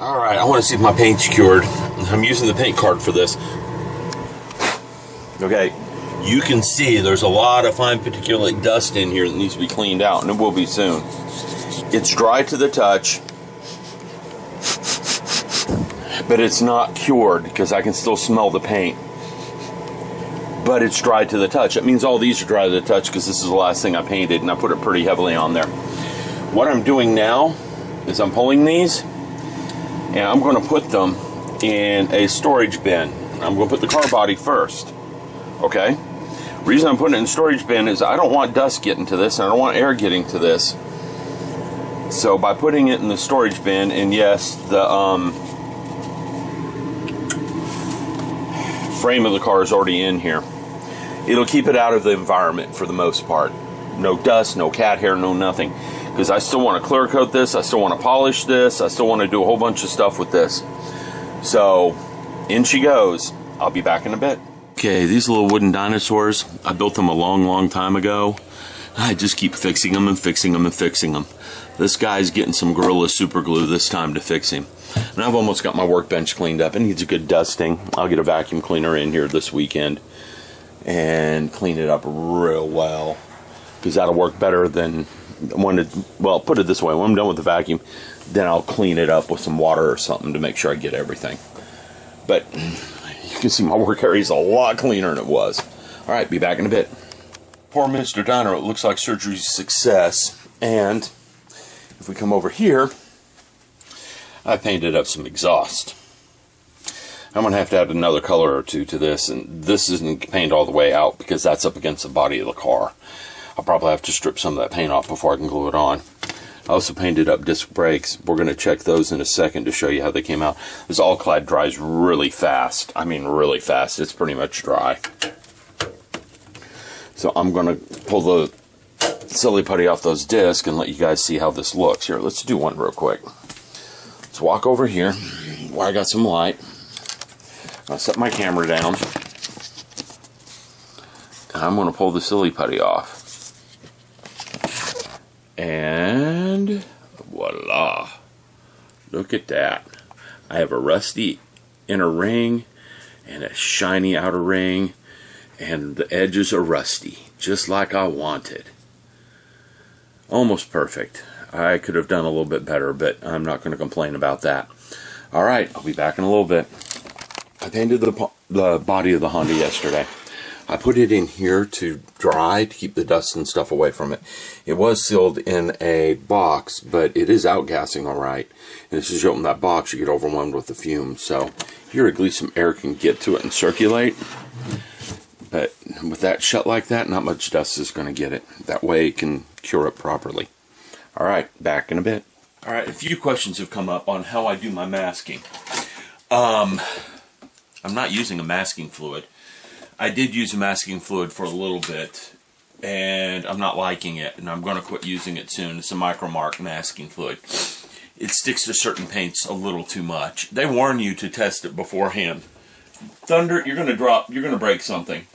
Alright, I want to see if my paint's cured. I'm using the paint card for this. Okay, you can see there's a lot of fine particulate dust in here that needs to be cleaned out, and it will be soon. It's dry to the touch, but it's not cured because I can still smell the paint. But it's dry to the touch. It means all these are dry to the touch because this is the last thing I painted, and I put it pretty heavily on there. What I'm doing now is I'm pulling these, and I'm going to put them in a storage bin. I'm going to put the car body first. Okay? The reason I'm putting it in storage bin is I don't want dust getting to this, and I don't want air getting to this. So by putting it in the storage bin, and yes, the frame of the car is already in here, it'll keep it out of the environment for the most part. No dust, no cat hair, no nothing. Because I still want to clear coat this, I still want to polish this, I still want to do a whole bunch of stuff with this. So, in she goes. I'll be back in a bit. Okay, these little wooden dinosaurs, I built them a long time ago. I just keep fixing them and fixing them and fixing them. This guy's getting some Gorilla Super Glue this time to fix him. And I've almost got my workbench cleaned up. It needs a good dusting. I'll get a vacuum cleaner in here this weekend and clean it up real well. Because that'll work better than well, put it this way, when I'm done with the vacuum, then I'll clean it up with some water or something to make sure I get everything. But you can see my work area is a lot cleaner than it was. Alright, be back in a bit. Poor Mr. Dino, it looks like surgery's a success. And if we come over here, I painted up some exhaust. I'm going to have to add another color or two to this, and this isn't painted all the way out because that's up against the body of the car. I'll probably have to strip some of that paint off before I can glue it on. I also painted up disc brakes. We're going to check those in a second to show you how they came out. This all-clad dries really fast. I mean really fast. It's pretty much dry. So I'm going to pull the silly putty off those discs and let you guys see how this looks. Here, let's do one real quick. Let's walk over here where I got some light. I'll set my camera down. And I'm going to pull the silly putty off. And voila. Look at that. I have a rusty inner ring and a shiny outer ring, and the edges are rusty, just like I wanted. Almost perfect. I could have done a little bit better, but I'm not going to complain about that. Alright, I'll be back in a little bit. I painted the body of the Honda yesterday. I put it in here to dry to keep the dust and stuff away from it. It was sealed in a box, but it is outgassing alright. And as soon as you open that box, you get overwhelmed with the fumes. So here at least some air can get to it and circulate. But with that shut like that, not much dust is going to get it. That way it can cure it properly. Alright, back in a bit. Alright, a few questions have come up on how I do my masking. I'm not using a masking fluid. I did use a masking fluid for a little bit, and I'm not liking it, and I'm going to quit using it soon. It's a Micromark masking fluid. It sticks to certain paints a little too much. They warn you to test it beforehand. Thunder, you're going to break something.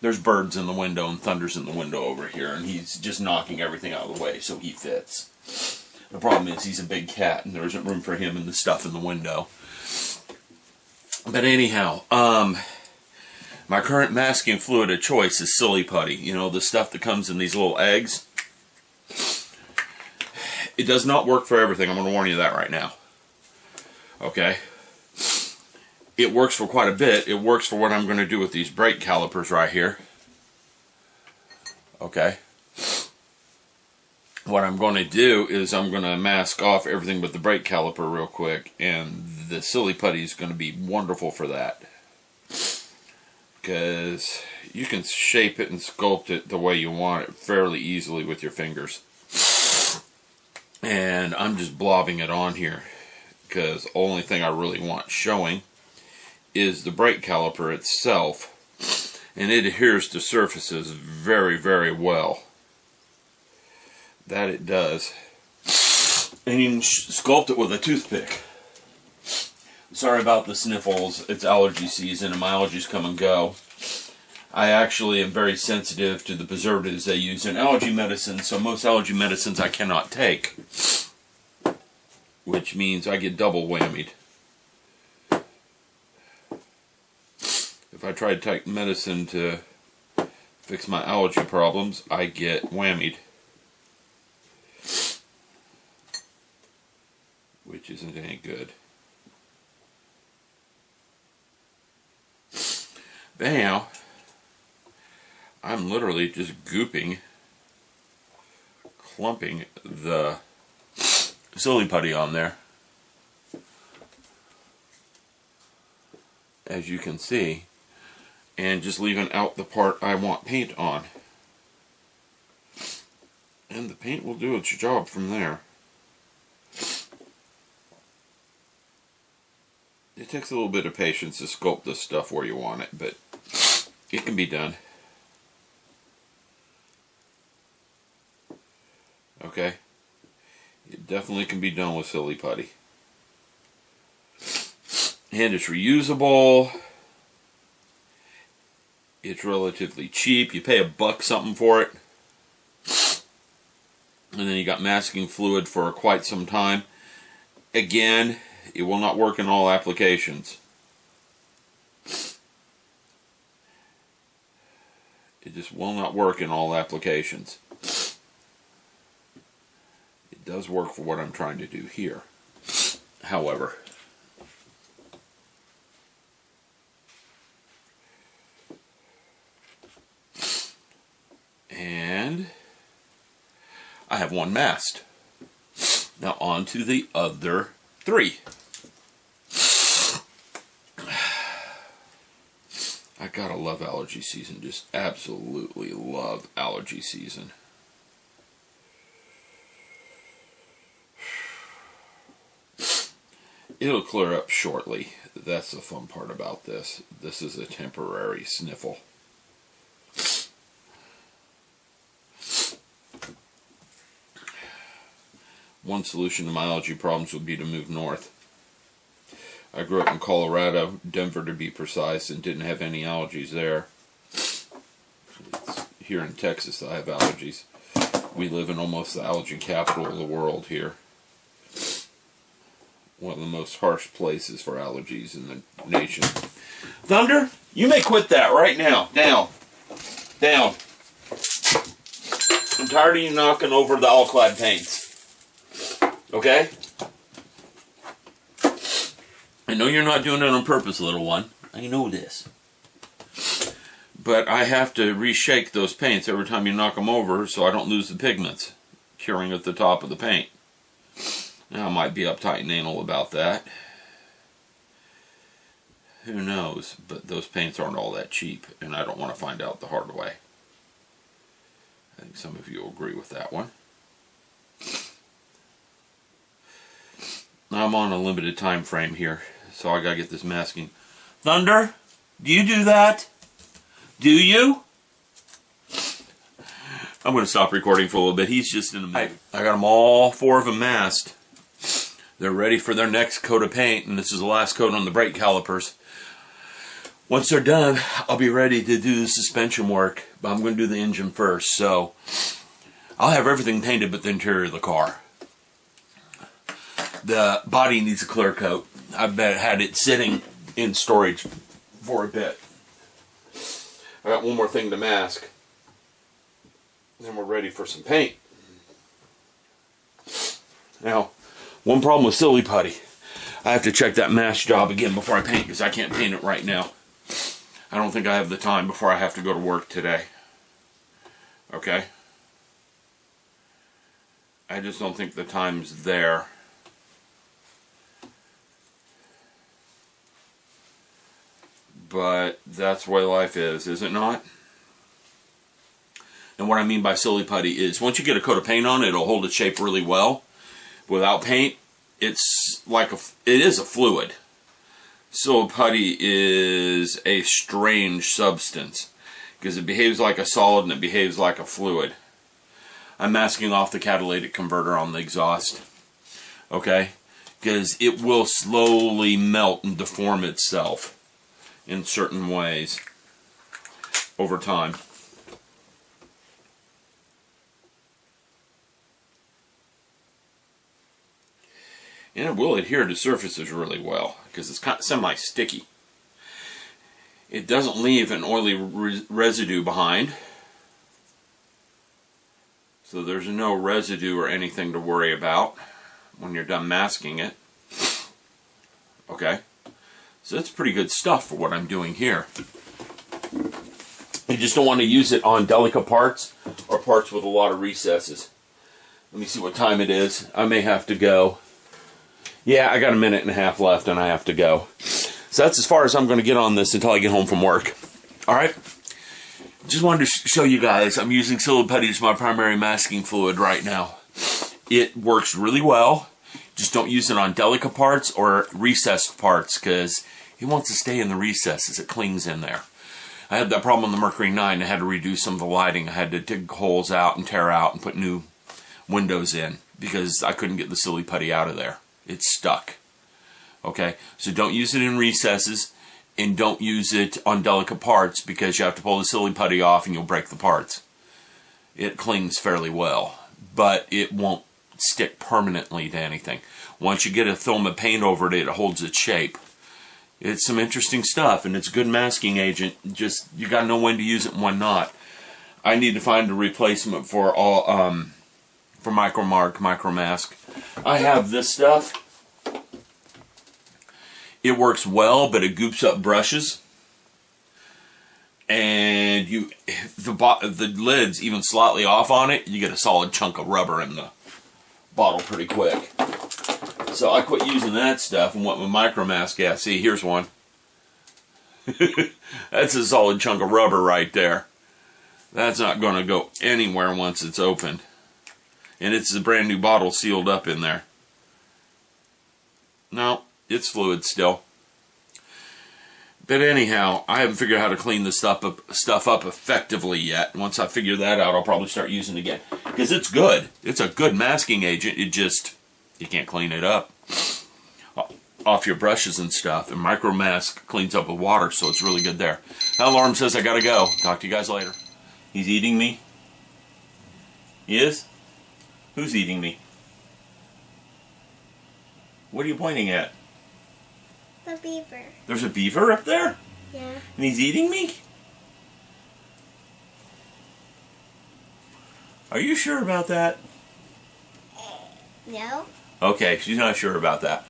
There's birds in the window, and Thunder's in the window over here, and he's just knocking everything out of the way so he fits. The problem is he's a big cat, and there isn't room for him and the stuff in the window. But anyhow, my current masking fluid of choice is silly putty. You know, the stuff that comes in these little eggs. It does not work for everything. I'm going to warn you that right now. Okay? It works for quite a bit. It works for what I'm going to do with these brake calipers right here. Okay? What I'm going to do is I'm going to mask off everything but the brake caliper real quick. And the silly putty is going to be wonderful for that. Because you can shape it and sculpt it the way you want it fairly easily with your fingers. And I'm just blobbing it on here because the only thing I really want showing is the brake caliper itself, and it adheres to surfaces very, very well. That it does. And you can sculpt it with a toothpick. Sorry about the sniffles. It's allergy season and my allergies come and go. I actually am very sensitive to the preservatives they use in allergy medicine, so most allergy medicines I cannot take. which means I get double whammied. If I try to take medicine to fix my allergy problems, I get whammied, which isn't any good. But anyhow, I'm literally just gooping, clumping the silly putty on there. As you can see, and just leaving out the part I want paint on. And the paint will do its job from there. It takes a little bit of patience to sculpt this stuff where you want it, but it can be done. Okay? It definitely can be done with silly putty. And it's reusable. It's relatively cheap. You pay $1 something for it. And then you got masking fluid for quite some time. Again, it will not work in all applications. It just will not work in all applications. It does work for what I'm trying to do here. However, and I have one masked. Now on to the other 3. I gotta love allergy season. Just absolutely love allergy season. It'll clear up shortly. That's the fun part about this. This is a temporary sniffle. One solution to my allergy problems would be to move north. I grew up in Colorado, Denver to be precise, and didn't have any allergies there. It's here in Texas I have allergies. We live in almost the allergy capital of the world here. One of the most harsh places for allergies in the nation. Thunder, you may quit that right now. Down. Down. I'm tired of you knocking over the alclad paints. Okay? I know you're not doing it on purpose, little one. I know this. But I have to reshake those paints every time you knock them over so I don't lose the pigments curing at the top of the paint. Now I might be uptight and anal about that. Who knows? But those paints aren't all that cheap, and I don't want to find out the hard way. I think some of you will agree with that one. I'm on a limited time frame here, so I gotta get this masking. Thunder, do you do that? Do you? I'm gonna stop recording for a little bit. He's just in a mood. I got them all 4 of them masked. They're ready for their next coat of paint, and this is the last coat on the brake calipers. Once they're done, I'll be ready to do the suspension work, but I'm going to do the engine first. So I'll have everything painted but the interior of the car. The body needs a clear coat. I've had it sitting in storage for a bit. I got one more thing to mask. Then we're ready for some paint. Now, one problem with silly putty. I have to check that mask job again before I paint because I can't paint it right now. I don't think I have the time before I have to go to work today. Okay? I just don't think the time's there. But that's the way life is it not? And what I mean by silly putty is once you get a coat of paint on it, it'll hold its shape really well. Without paint, it is a fluid. Silly putty is a strange substance because it behaves like a solid and it behaves like a fluid. I'm masking off the catalytic converter on the exhaust. Okay? Because it will slowly melt and deform itself in certain ways over time. And it will adhere to surfaces really well because it's kind of semi-sticky. It doesn't leave an oily residue behind. So there's no residue or anything to worry about when you're done masking it. Okay. So that's pretty good stuff for what I'm doing here. You just don't want to use it on delicate parts or parts with a lot of recesses. Let me see what time it is. I may have to go. Yeah, I got a minute and a half left and I have to go. So that's as far as I'm going to get on this until I get home from work. Alright? Just wanted to show you guys, I'm using Silly Putty as my primary masking fluid right now. It works really well. Just don't use it on delicate parts or recessed parts because it wants to stay in the recesses. It clings in there. I had that problem on the Mercury 9. I had to redo some of the lighting. I had to dig holes out and tear out and put new windows in because I couldn't get the Silly Putty out of there. It's stuck. Okay, so don't use it in recesses and don't use it on delicate parts because you have to pull the Silly Putty off and you'll break the parts. It clings fairly well, but it won't stick permanently to anything. Once you get a film of paint over it, it holds its shape. It's some interesting stuff, and it's a good masking agent. Just you gotta know when to use it and when not. I need to find a replacement for all for Micro Mask. I have this stuff. It works well, but it goops up brushes, and the lid's even slightly off on it. You get a solid chunk of rubber in the bottle pretty quick. So I quit using that stuff and went with Micro Mask. Yeah, see, here's one. That's a solid chunk of rubber right there. That's not going to go anywhere once it's opened. And it's a brand new bottle sealed up in there. No, it's fluid still. But anyhow, I haven't figured out how to clean this stuff up effectively yet. Once I figure that out, I'll probably start using it again. Because it's good. It's a good masking agent. It just, you can't clean it up off your brushes and stuff. And Micro Mask cleans up with water, so it's really good there. That alarm says I gotta go. Talk to you guys later. He's eating me? He is? Who's eating me? What are you pointing at? The beaver. There's a beaver up there? Yeah. And he's eating me? Are you sure about that? No. Okay, she's not sure about that.